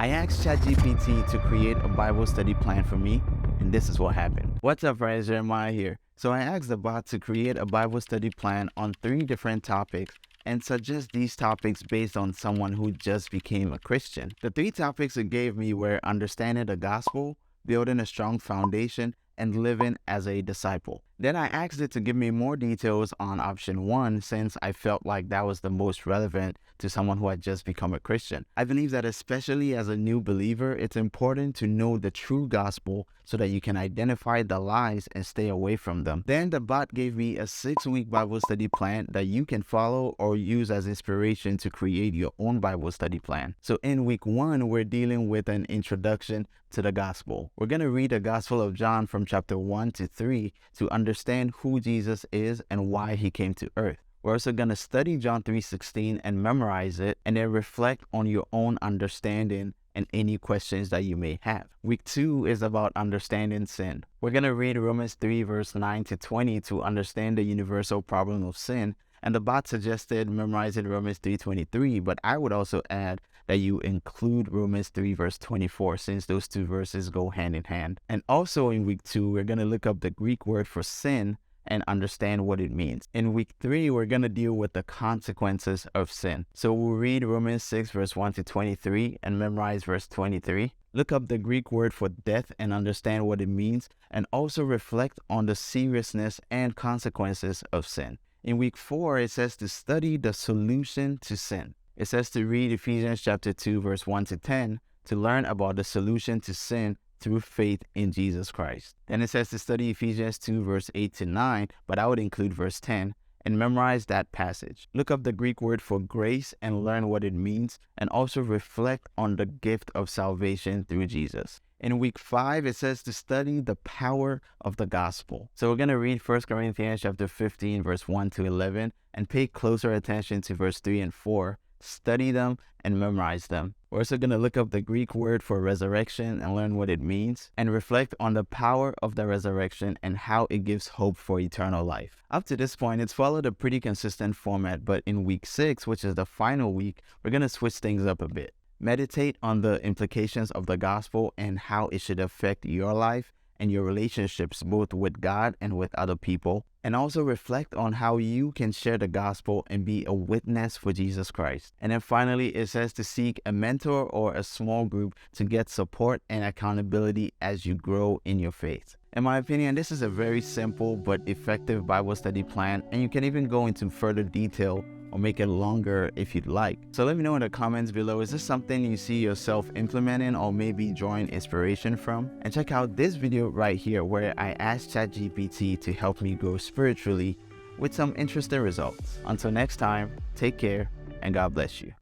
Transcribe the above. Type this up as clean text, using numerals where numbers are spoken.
I asked ChatGPT to create a Bible study plan for me, and this is what happened. What's up, friends? Jeremiah here. So I asked the bot to create a Bible study plan on 3 different topics and suggest these topics based on someone who just became a Christian. The 3 topics it gave me were understanding the gospel, building a strong foundation, and living as a disciple. Then I asked it to give me more details on option 1 since I felt like that was the most relevant to someone who had just become a Christian. I believe that especially as a new believer, it's important to know the true gospel so that you can identify the lies and stay away from them. Then the bot gave me a 6-week Bible study plan that you can follow or use as inspiration to create your own Bible study plan. So in week 1, we're dealing with an introduction to the gospel. We're going to read the Gospel of John from chapter 1 to 3 to understand who Jesus is and why he came to earth. We're also going to study John 3:16 and memorize it, and then reflect on your own understanding and any questions that you may have. Week 2 is about understanding sin. We're going to read Romans 3 verse 9 to 20 to understand the universal problem of sin. And the bot suggested memorizing Romans 3:23, but I would also add that you include Romans 3 verse 24 since those 2 verses go hand in hand. And also in week 2, we're going to look up the Greek word for sin and understand what it means. In week 3, we're going to deal with the consequences of sin. So we'll read Romans 6 verse 1 to 23 and memorize verse 23. Look up the Greek word for death and understand what it means, and also reflect on the seriousness and consequences of sin. In week 4, it says to study the solution to sin. It says to read Ephesians chapter 2 verse 1 to 10 to learn about the solution to sin through faith in Jesus Christ. Then it says to study Ephesians 2 verse 8 to 9, but I would include verse 10, and memorize that passage. Look up the Greek word for grace and learn what it means, and also reflect on the gift of salvation through Jesus. In week 5, it says to study the power of the gospel. So we're going to read 1 Corinthians chapter 15 verse 1 to 11 and pay closer attention to verse 3 and 4. Study them and memorize them. We're also going to look up the Greek word for resurrection and learn what it means, and reflect on the power of the resurrection and how it gives hope for eternal life. Up to this point, it's followed a pretty consistent format, but in week 6, which is the final week, we're going to switch things up a bit. Meditate on the implications of the gospel and how it should affect your life and your relationships both with God and with other people, and also reflect on how you can share the gospel and be a witness for Jesus Christ. And then finally, it says to seek a mentor or a small group to get support and accountability as you grow in your faith. In my opinion, this is a very simple but effective Bible study plan, and you can even go into further detail or make it longer if you'd like. So let me know in the comments below, is this something you see yourself implementing or maybe drawing inspiration from? And check out this video right here where I asked ChatGPT to help me grow spiritually with some interesting results. Until next time, take care and God bless you.